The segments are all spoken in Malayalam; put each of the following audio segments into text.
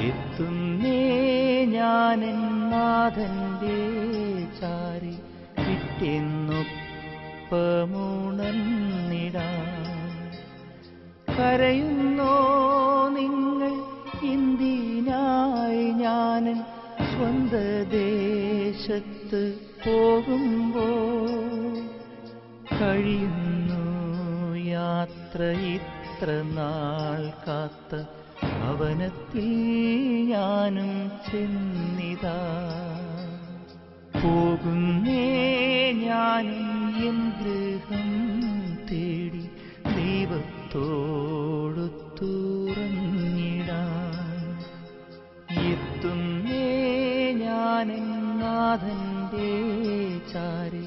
എത്തുന്നേ ഞാനെൻ നാഥന്റെ ചാരി പിറ്റെന്നൊപ്പമുണർന്നിടാൻ. കരയുന്നോ നിങ്ങൾ എന്തിനായി ഞാനൻ സ്വന്ത ദേശത്ത് പോകുമ്പോൾ? കഴിയുന്നു യാത്ര ഇത്ര നാൾ കാത്ത ഭവനത്തിൽ ഞാനും ചെന്നിതാ. പോകുന്നേ ഞാനും എൻ ഗൃഹം തേടി ദൈവത്തോടു തുറന്നിടാൻ. എത്തുന്നേ ഞാനെൻ നാഥന്റെ ചാരി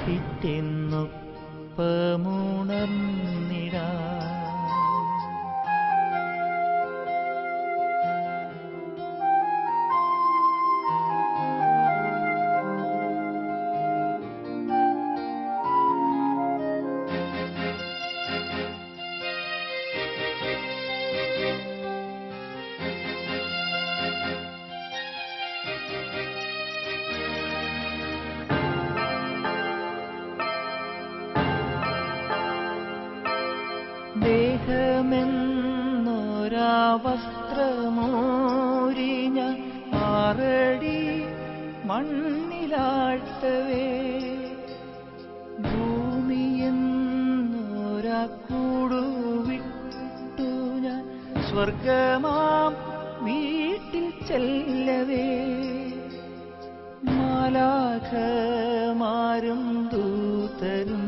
പിറ്റെന്നൊപ്പമുണർന്നിടാൻ. ദേഹമെന്നൊരാ വസ്ത്രമോരി ഞാൻ 6 അടി മണ്ണിലാഴ്ത്തവേ, ഭൂമിയെന്നൊരാ കൂടുവിട്ടു ഞാൻ സ്വർഗമാം വീട്ടിൽ ചെല്ലവേ, മാലാഖമാരും ദൂതരും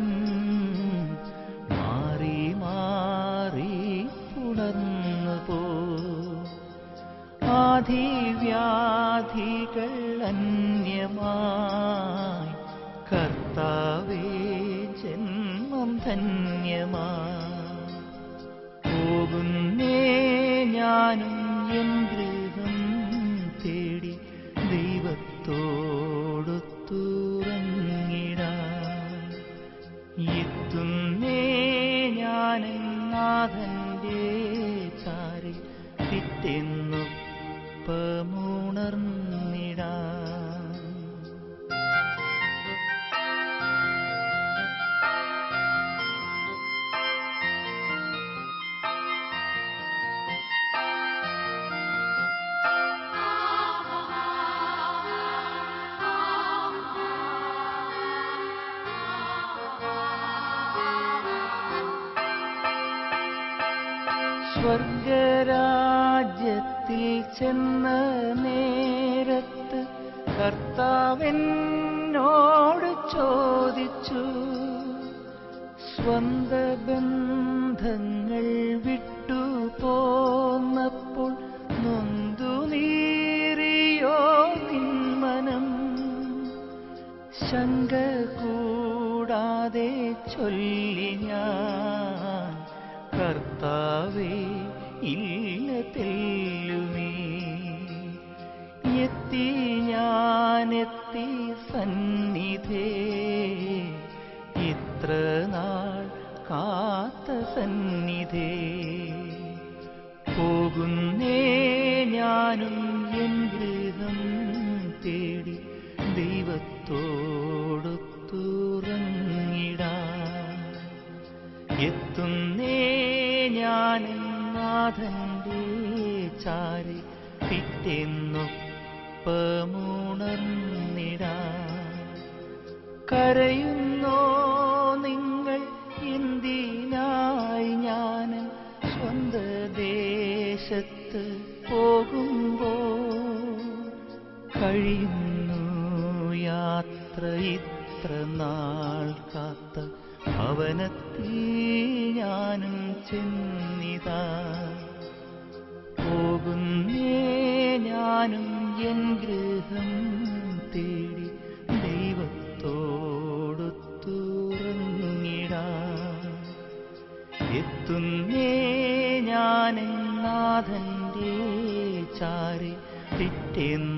ഉണർന്നുപോ. ആധിവ്യാധികൾ അന്യമായി കർത്താവേ ജന്മം ധന്യമായി. പോകുന്നേ ഞാനും എൻ ഗൃഹം തേടി ദൈവത്തോടു തുറന്നിടാൻ. എത്തുന്നേ ഞാനെൻ നാഥന്റെ ചാരി പിറ്റെന്നൊപ്പമുണർന്നിടാൻ. സ്വർഗരാജ്യത്തിൽ ചെന്ന നേരത്ത് കർത്താവെന്നോട് ചോദിച്ചു, സ്വന്ത ബന്ധങ്ങൾ വിട്ടു പോന്നപ്പോൾ നൊന്തു നീറിയോ നിന്മനം? ശങ്ക കൂടാതെ ചൊല്ലി ഞാൻ, കർത്താവേ ഇല്ല തെല്ലുമേ. എത്തി ഞാനെത്തി സന്നിധേ, ഇത്ര നാൾ കാത്ത സന്നിധേ. പോകുന്നേ ഞാനും എൻ ഗൃഹം തേടി ദൈവത്തോടു തുറന്നിടാൻ. എത്തുന്നേ ഞാനെൻ നാഥന്റെ ചാരി പിറ്റെന്നൊപ്പമുണർന്നിടാൻ. കരയുന്നോ നിങ്ങൾ എന്തിനായി ഞാനൻ സ്വന്ത ദേശത്ത് പോകുമ്പോൾ? കഴിയുന്നു യാത്ര ഇത്ര നാൾ കാത്ത ഭവനത്തിൽ ഞാനും ചെന്നിതാ. പോകുന്നേ ഞാനും എൻ ഗൃഹം തേടി ദൈവത്തോടു തുറന്നിടാൻ. എത്തുന്നേ ഞാനെൻ നാഥന്റെ ചാരി പിറ്റെന്നൊപ്പമുണർന്നിടാൻ.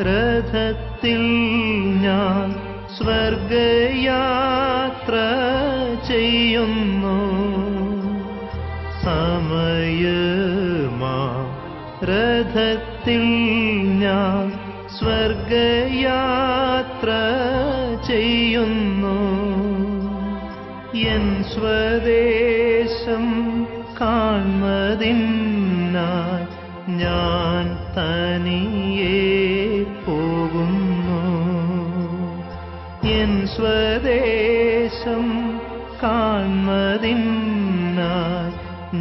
രഥത്തിൽ ഞാൻ സ്വർഗയാത്ര ചെയ്യുന്നു. സമയമാ രഥത്തിൽ ഞാൻ സ്വർഗയാത്ര ചെയ്യുന്നു. എൻ സ്വദേശം കാൺമതിനായി ഞാൻ തനിയെ പോകുന്നു. എൻ സ്വദേശം കാൺമതിനായി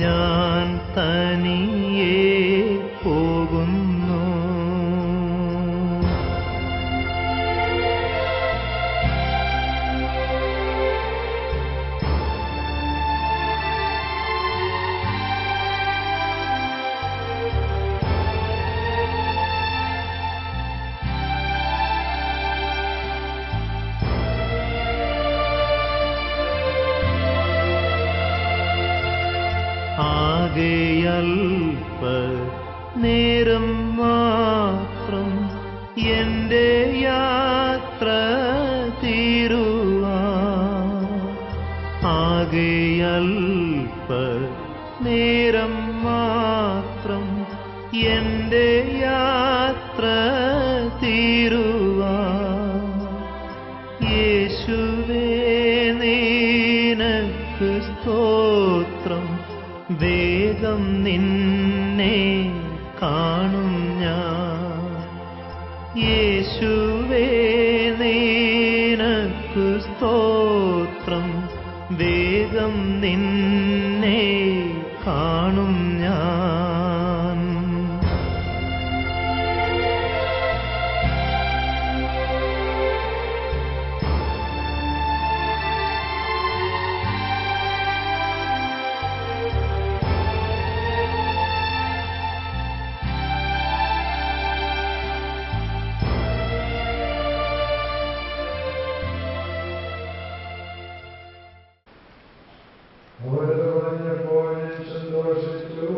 ഞാൻ തനിയെ പോകുന്നു. ആകെയൽപ നേരം മാത്രം എൻ്റെ യാത്ര തീരുവാൻ. ആകെയൽപ നേരം മാത്രം എൻ്റെ യാത്ര തീരുവാൻ. യേശുവേ നിനക്ക് സ്തോത്രം, വേഗം നിന്നെ കാണും ഞാൻ. യേശുവേ നിനക്ക് സ്തോത്രം, വേഗം നിന്നെ കാണും ഞാൻ. അവരത് പറഞ്ഞപ്പോൾ സന്തോഷിച്ചു.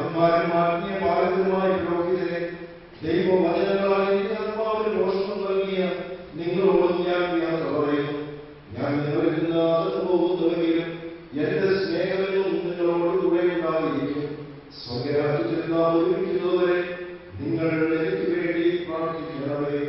പിതാക്കന്മാരും ആത്മീയ പാലകരുമായ പുരോഹിതരെ, ദൈവവചനങ്ങളായി ആത്മാവിന് പോഷണം നൽകിയ നിങ്ങളോട് ഞാൻ യാത്ര പറയുന്നു. ഞാൻ നിങ്ങളിൽ നിന്ന് അകന്നു പോകുന്നുവെങ്കിലും എന്റെ സ്നേഹവും നിങ്ങളോട് കൂടെ ഉണ്ടായിരിക്കും. സ്വർഗ്ഗരാജ്യത്തിൽ നാം ഒരുമിക്കുന്നതുവരെ നിങ്ങൾ എനിക്ക് വേണ്ടി പ്രാർത്ഥിക്കണമേ.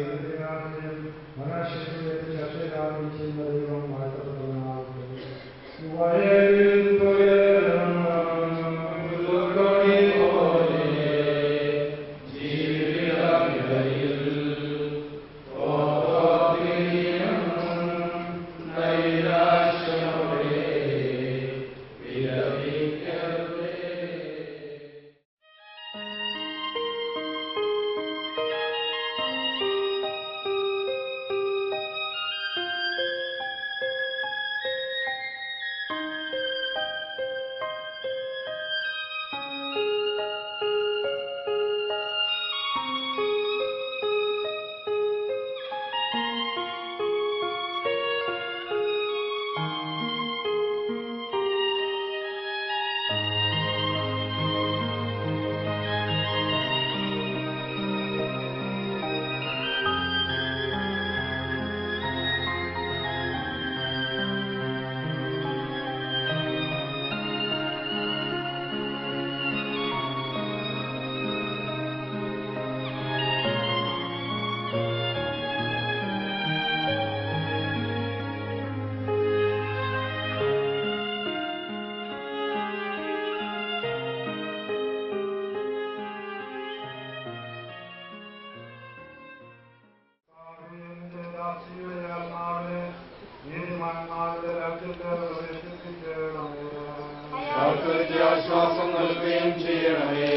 ആശ്വാസം നൽകുകയും ചെയ്യണമേ.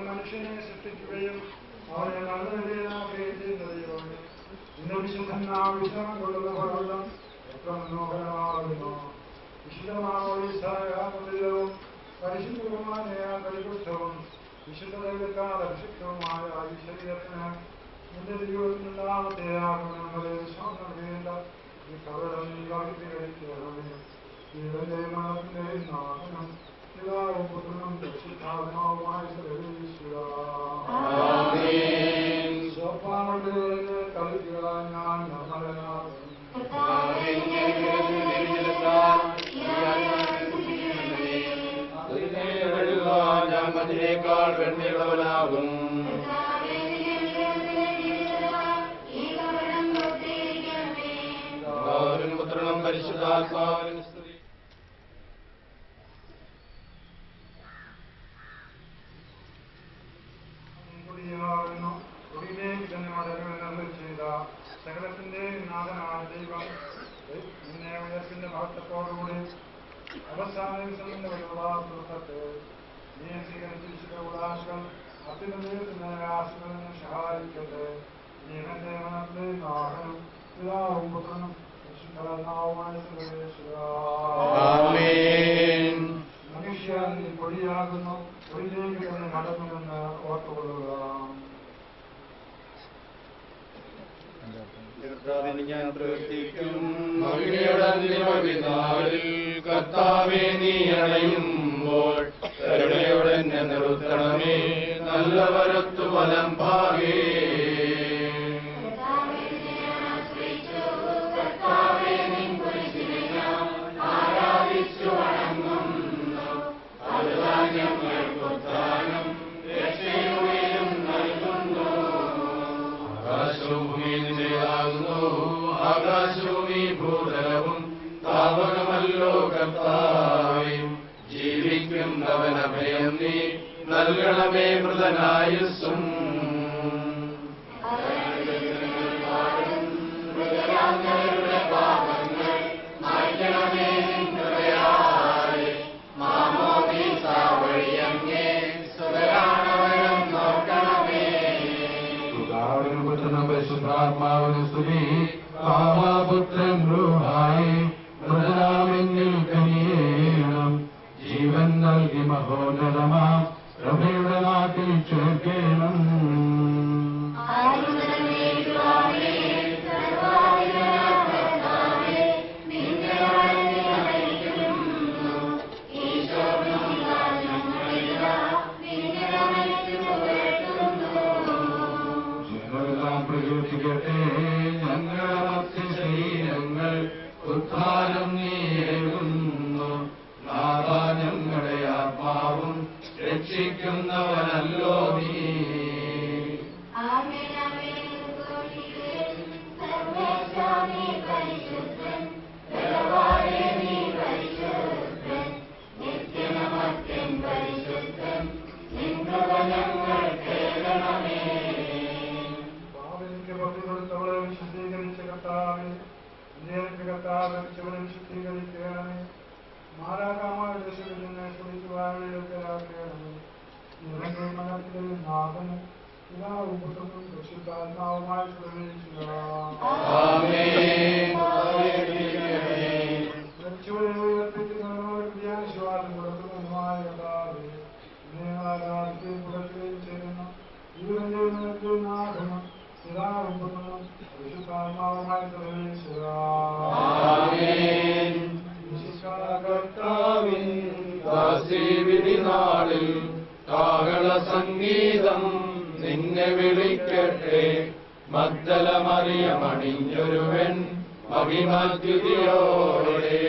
മനുഷ്യനെ സൃഷ്ടിക്കുകയും അവനെ നല്ലവരെയും ചെയ്യുന്നതും ഇന്ന് വിശുദ്ധനാവശ്യം കൊള്ളുന്ന ഫലം എത്ര മനോഹരമാകുന്നു. വിശുദ്ധമാവും പരിശുദ്ധവുമായ പരിപുഷ്ടവും വിശുദ്ധ ദൈവത്താൽ അഭിഷിക്തവുമായ ഈ ശരീരത്തിന് നിന്റെ ജീവിതത്തിലുണ്ടാവത്തെ ആഗ്രഹങ്ങളെ വിശ്വാസം നൽകേണ്ട ഈ കവരം നീ ഇവന്റെ മനസ്സിന്റെ നാഥനും പിതാവും പുത്രനും പരിശുദ്ധാത്മാവുമായ കളിക്കുക. ഞാൻ നിർമ്മലനാകും. ഞാൻ മതിനേക്കാൾ വെണ്മയുള്ളവനാകും. പുത്രനും പരിശുദ്ധാത്മാവിനും സ്തുതി. കുടിയിലേക്ക് തന്നെ മടങ്ങുമെന്ന് ചെയ്ത സകലത്തിന്റെ നാഥനായ ദൈവം നിന്നെ ഉയർത്തിന്റെ മഹത്വത്തോടുകൂടി അവസാന ദിവസത്തെ നീ സ്വീകരിച്ചിരിച്ച ഉദാശകൾ അത്യുന്നതത്തിന് ആശ്രമം സഹായിക്കട്ടെ. ജീവന്റെ മനത്തെ നാഥനും പിതാവും പുത്രനും മനുഷ്യ നീ പൊടിയാകുന്നു, പൊടിയിലേക്ക് തന്നെ മടങ്ങുമെന്ന് ഓർത്തുകൊള്ളുക. ഞാൻ പ്രവർത്തിക്കും കർത്താവേ, നീ അണയുമ്പോൾ കരുണയോടെ നിർത്തണമേ. നല്ല വരത്തു വലം ഭാഗേ ആകാശവും ഈ ഭൂതലവും താവകമല്ലോ കർത്താവേ. ജീവിക്കുന്നവൻ അഭയം നീ നൽകണമേ മൃതനായുസ്സും. പരിശുദ്ധാത്മാവിന് സ്തുതി. പാവാപുത്രൻ റൂഹായി മൃതനാമെങ്കിൽ കനിയേണം. ജീവൻ നൽകി മഹോന്നതമാ പ്രഭയുടെ നാട്ടിൽ ചേർക്കേണം. കർത്താവും രക്ഷിക്കുന്നവനല്ലോ നീ. വിശുദ്ധീകരിച്ച കർത്താവേ, കർത്താവ് വിശുദ്ധീകരിക്കണമേ. മാരാകാമായ ദേശത്തിൽ നിന്ന് കുറിച്ചുവാഴക്കണമേ. നിറങ്ങൾ മനസ്സിൽ നാഗനും പിതാവും പുത്രനും പരിശുദ്ധാത്മാവുമായി പ്രവേശിക്കുക. ധ്യാനശ്വാസം കൊടുക്കുന്നതുമായ കർത്താവേ, ആരാധനയും പുറത്തുകയും ചെയ്യുന്ന ജീവന്റെ നാഗനും പിതാവും പുത്രനും പരിശുദ്ധാത്മാവുമായി പ്രവേശിക്കുക. കർത്താവിൻ ദാസീവിധിനാളിൽ കാഹള സംഗീതം നിന്നെ വിളിക്കട്ടെ. മഗ്ദല മറിയമണിഞ്ഞൊരുവൻ മഹിമദ്യുതിയോടെ.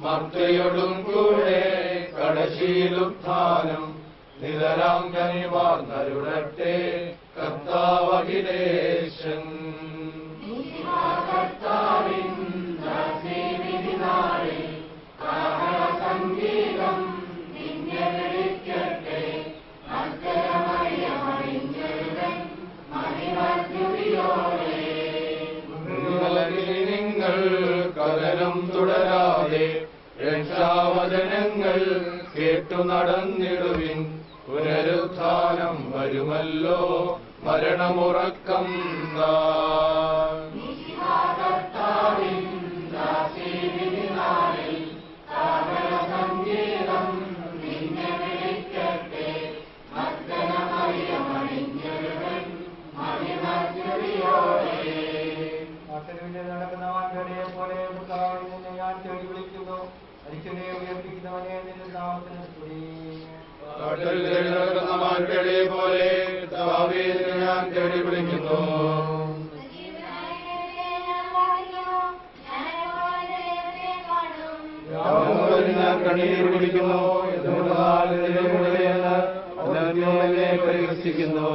മർത്തയോടും കൂടെ കടശീലുത്ഥാനം നിതരാം കനിവാർന്നരുടട്ടെ കർത്താവഖിലേശൻ. നിങ്ങൾ കലനം തുടരാതെ രക്ഷാവചനങ്ങൾ കേട്ടു നടന്നിടുവിൻ. പുനരുത്ഥാനം വരുമല്ലോ, മരണമുറക്കം നടക്കുന്നവനെ പോലെ ഞാൻ തേടി വിളിക്കുന്നു. മരിച്ചവനെ ഉയർപ്പിക്കുന്നവനെ നിന്റെ നാമത്തിന് സ്തുതി. പോലെ ഞാൻ തേടി വിളിക്കുന്നു. ഞാൻ കണ്ണീർ വിളിക്കുന്നു. എന്നെ പരിഹസിക്കുന്നു.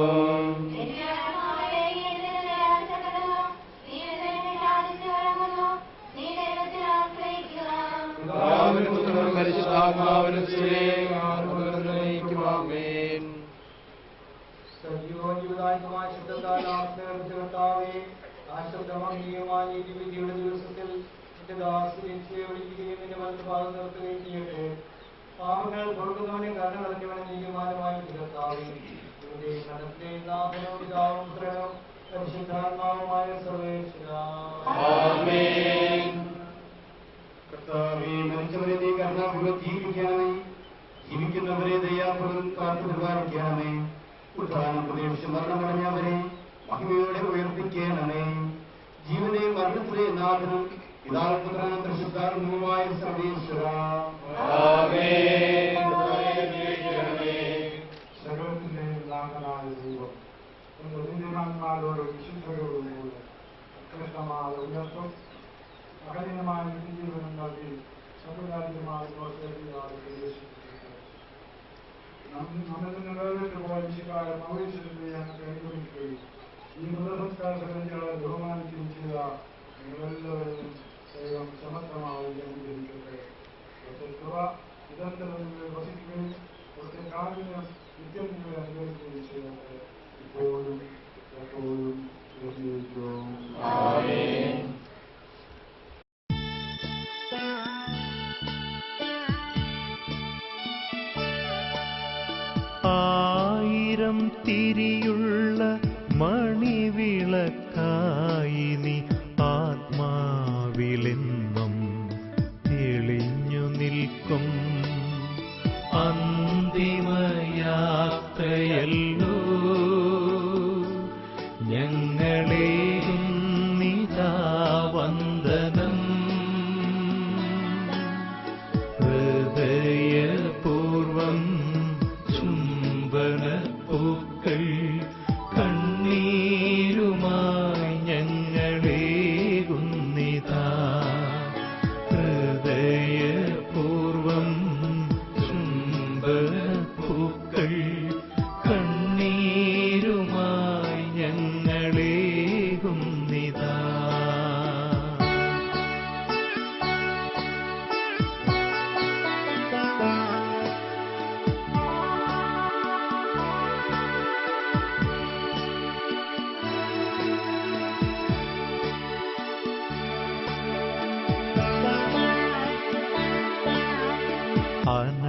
പരിശുദ്ധാത്മാവിനും സജീവജീവിതാത്മായ ശുദ്ധത്താൽ കർത്താവേ, ആശുദ്ധമീയമായ വിധിയുടെ ദിവസത്തിൽ എന്റെ ദാസിയെ വിളിക്കുകയും എന്റെ വലത്ത് ഭാഗം നിർത്തുകയും ചെയ്യട്ടെ. പാപങ്ങൾ കൊടുക്കുന്നവനെ കരുണ നിറഞ്ഞവനെ നീതിമാനുമായ കർത്താവേ, ഇവിടെ കടത്തെ നാഥനും പിതാവും പുത്രനും പരിശുദ്ധാത്മാവുമായ സർവേശ്വരാ. കർത്താവേ, മരിച്ചവരെ നീ കരുണാപൂർവ്വം ജീവിപ്പിക്കണമേ. ജീവിക്കുന്നവരെ ദയാപൂർവ്വം കാത്തു പരിപാലിക്കണമേ. ഉദ്ധാനം പ്രതീക്ഷിച്ച് മരണമടഞ്ഞവരെ മഹിമയോടെ ഉയർപ്പിക്കണമേ. ജീവനെയും മരണത്തിലെയും നാഥനും പിതാവും പുത്രനും പരിശുദ്ധാത്മാവുമായ സർവേശ്വരാ. സർവത്തിന്റെ നാഥനായ ദൈവം എന്റെ നീതിമാന്മാരോട് വിശുദ്ധരോടും കൂടെ ഉത്കൃഷ്ടമായ ഉയർത്തും അകലിനമായ നിത്യജീവനം നൽകി സമുദായമായ നമ്മിൽ നിന്ന് വേറിട്ട് പോയ വിശുക്കാരെ മൗലിച്ചിട്ടുണ്ട് ഞങ്ങൾ കൈകൊടുക്കുകയും ഈ മൃതസംസ്കാര സംഘടനകളെ ബഹുമാനിക്കുകയും ചെയ്ത നിങ്ങളെല്ലാവരും ദൈവം സമർത്ഥമായി അനുഗ്രഹിക്കട്ടെ. കൃപ നിരന്തരം വസിക്കുകയും അവിടുത്തെ കാരുണ്യം നിത്യം നിങ്ങളെ അനുഗ്രഹിക്കുകയും ചെയ്യട്ടെ. ഇപ്പോഴും എപ്പോഴും ആയിരം തിരിയുള്ള മണിവിളക്കായി നീ ആത്മാവിലെന്നും തെളിഞ്ഞു നിൽക്കും. അന്തിമയാത്രയല്ലോ ഞങ്ങളേകും നിതാ വന്ദനം.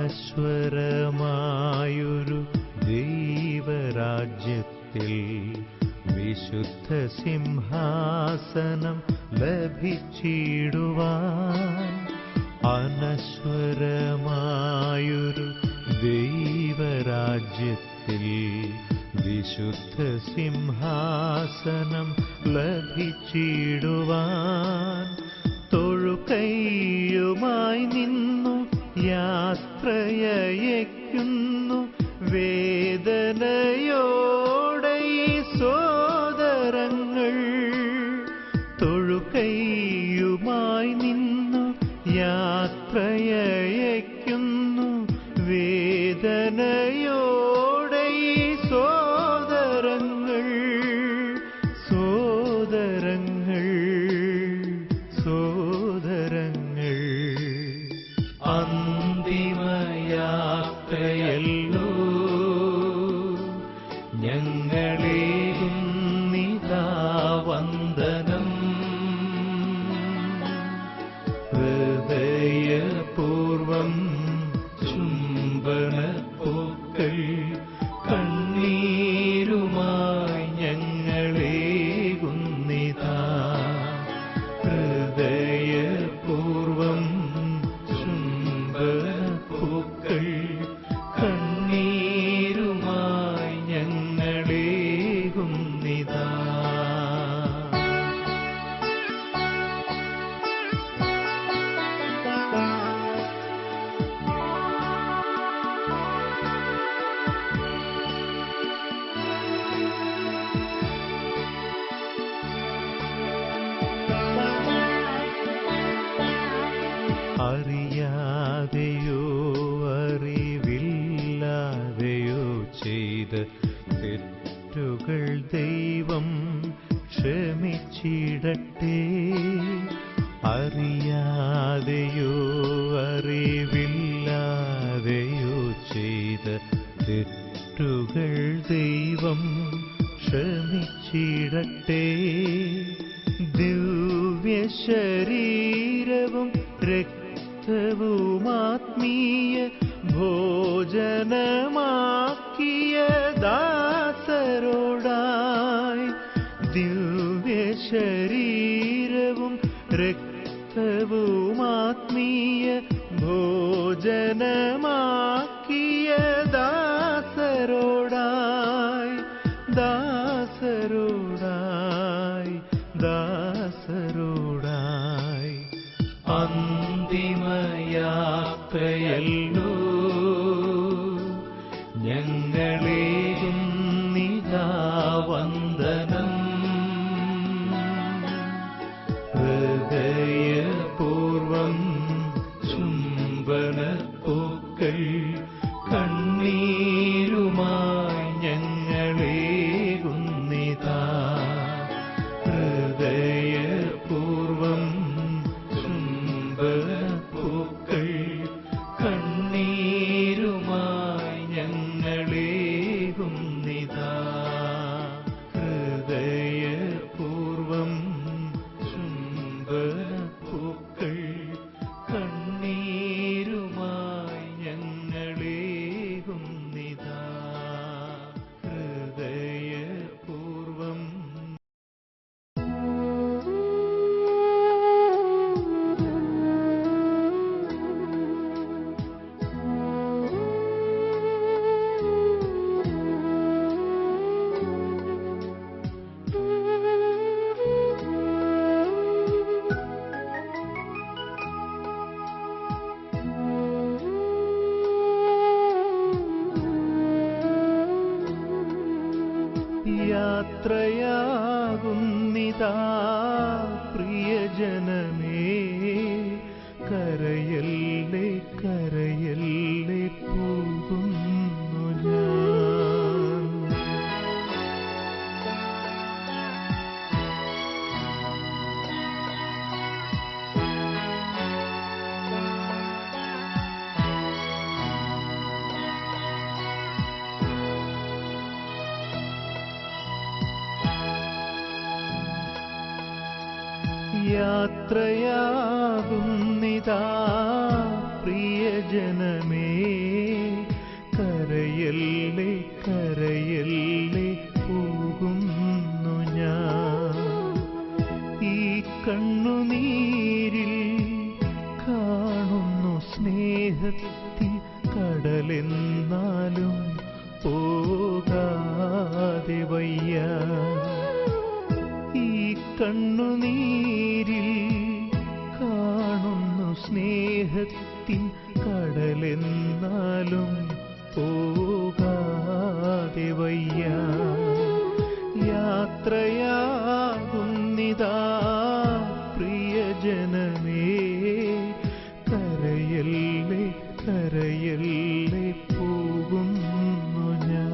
അനശ്വരമായൊരു ദൈവരാജ്യത്തിൽ വിശുദ്ധ സിംഹാസനം ലഭിച്ചിടുവാൻ അനശ്വരമായൊരു ദൈവരാജ്യത്തിൽ വിശുദ്ധ സിംഹാസനം ലഭിച്ചിടുവാൻ തൊഴുകൈയുമായി നിന്നു യാത്രയയക്കുന്നു വേദനയോടെ ഈ സോദരങ്ങൾ. തൊഴുകൈയുമായി നിന്നു യാത്രയയക്കുന്നു വേദനയോടെ ഈ സോദരങ്ങൾ. സോദരങ്ങൾ സോദരങ്ങൾ അന്തിമയാത്രയല്ലോ ഞങ്ങളേകുന്നിതാ വന്ദനം. ഹൃദയപൂർവം ചുംബനപ്പൂക്കൾ കണ്ണീരുമായി ഞങ്ങളേകുന്നിതാ. ഹൃദയപൂർവം ചുംബനപ്പൂക്കൾ കണ്ണീരുമായി ഞങ്ങളേകുന്നിതാ. അറിയാതെയോ അറിവില്ലാതെയോ ചെയ്ത തെറ്റുകൾ ദൈവം ക്ഷമിച്ചിടട്ടെ. അറിയാതെയോ അറിവില്ലാതെയോ ചെയ്ത തെറ്റുകൾ ദൈവം ക്ഷമിച്ചിടട്ടെ. ദിവ്യശരീരവും രക്തവുമാത്മീയ ഭോജനമാക്കിയ ദാസരോടായി. ദിവ്യശരീരവും രക്തവുമാത്മീയ ഭോജനമാക്കിയ ദാസരോടായി. ദാസരോടായി ദാസരോടായി അന്തിമയാത്രയല്ലോ ഞങ്ങളേകുന്നിതാ വന്ദനം. ഹൃദയപൂർവം ചുംബനപ്പൂക്കൾ കണ്ണീരുമായി ഞങ്ങളേകുന്നിതാ. ഹൃദയപൂർവം ചുംബനപ്പൂക്കൾ കണ്ണീരുമായി ഞങ്ങളേകുന്നിതാ. ഹൃദയപൂർവം ചുംബനപ്പൂക്കൾ കണ്ണീരുമായി ഞങ്ങളേകുന്നിതാ. ഹൃദയപൂർവം യാത്രയാകുന്നിതാ പ്രിയജനമേ. കരയല്ലേ കരയല്ലേ പോകുന്നു ഞാൻ. യാത്രയാകുന്നിതാ പ്രിയജനമേ. സ്നേഹത്തിൻ കടലെന്നാലും പോകാതെ വയ്യ. യാത്രയാകുന്നിതാ പ്രിയജനമേ, കരയല്ലേ കരയല്ലേ പോകുന്നു ഞാൻ.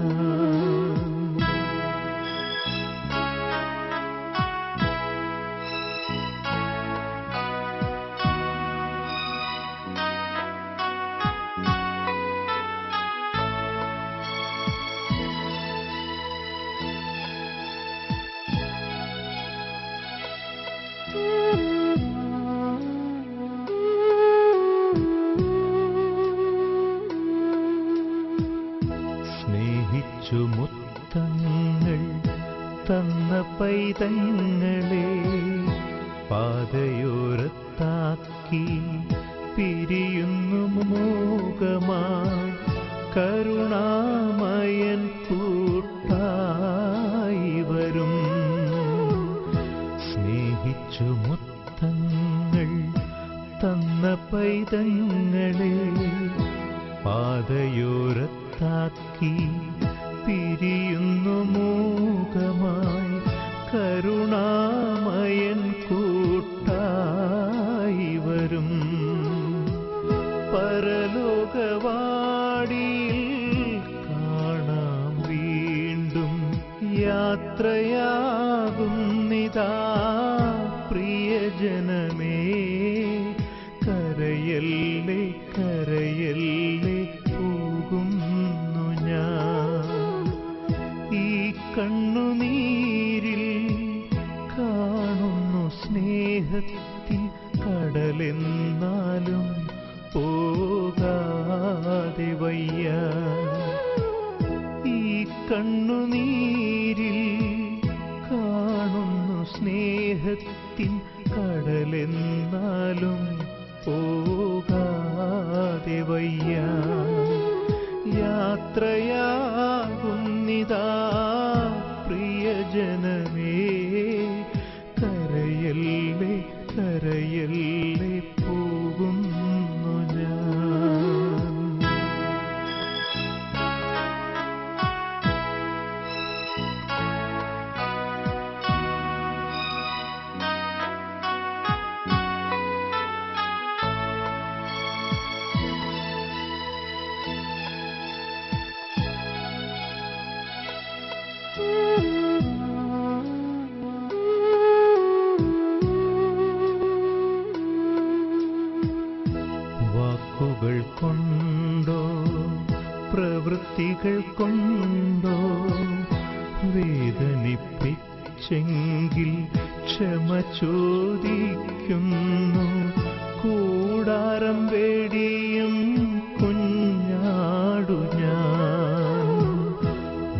സ്നേഹിച്ചു മുത്തങ്ങൾ തന്ന പൈതങ്ങളെ പാതയോരത്താക്കി പിരിയുന്നു മോഹമായി കരുണാമയൻ കൂട്ടായി വരും. സ്നേഹിച്ചു മുത്തങ്ങൾ തന്ന പൈതങ്ങളെ പാതയോരത്താക്കി പിരിയുന്നു മോഹമായി കരുണാമയൻ കൂട്ടായി വരും. പരലോകവാടിയിൽ കാണാം വീണ്ടും യാത്രയാകുന്നിതാ പ്രിയജനമേ, കരയല്ലേ കരയല്ലേ പോകുന്നു ഞാൻ. ഈ കണ്ണുനീരിൽ കാണുന്നു സ്നേഹത്തിൻ കടലെന്നാലും പോകാതെ വയ്യ. ഈ കണ്ണുനീരിൽ കാണുന്നു സ്നേഹത്തിൻ കടലെന്നാലും പോകാതെ വയ്യ. യാത്രയാകുന്നിതാ പ്രിയജനമേ, കരയല്ലേ കരയല്ലേ പോകുന്നു ഞാൻ. വാക്കുകൾ കൊണ്ടോ പ്രവൃത്തികൾ കൊണ്ടോ വേദനിപ്പിച്ചെങ്കിൽ ക്ഷമ ചോദിക്കുന്നു. കൂടാരം വേടിയും കുഞ്ഞാടു ഞാൻ.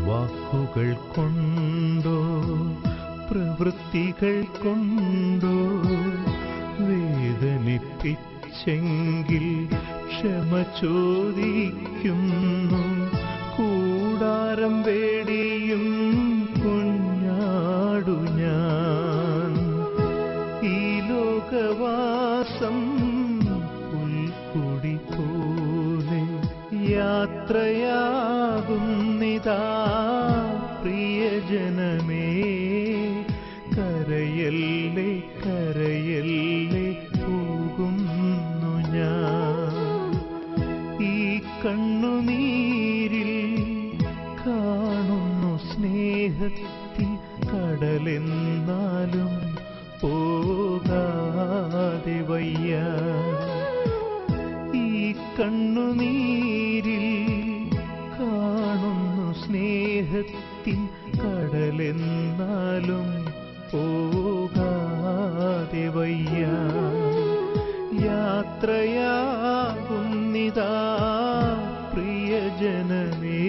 വാക്കുകൾ കൊണ്ടോ പ്രവൃത്തികൾ കൊണ്ടോ വേദനിപ്പിച്ചെങ്കിൽ ക്ഷമ ചോദിക്കുന്നു. കൂടാരം വേടിയും കുഞ്ഞാടു ഞാൻ. ഈ ലോകവാസം പുൽക്കൊടി പോലെ യാത്രയാകുന്നിതാ പ്രിയജനമേ, കരയല്ലേ കരയല്ലേ പോകുന്നു ഞാൻ. ഈ കണ്ണുനീരിൽ കാണുന്നു സ്നേഹത്തിൻ കടലെന്നാലും പോകാതെ വയ്യ. ഈ കണ്ണുനീരിൽ കാണുന്നു സ്നേഹത്തിൻ കടലെന്നാലും പോകാതെ വയ്യ. യാത്രയാകുന്നിതാ പ്രിയജനമേ,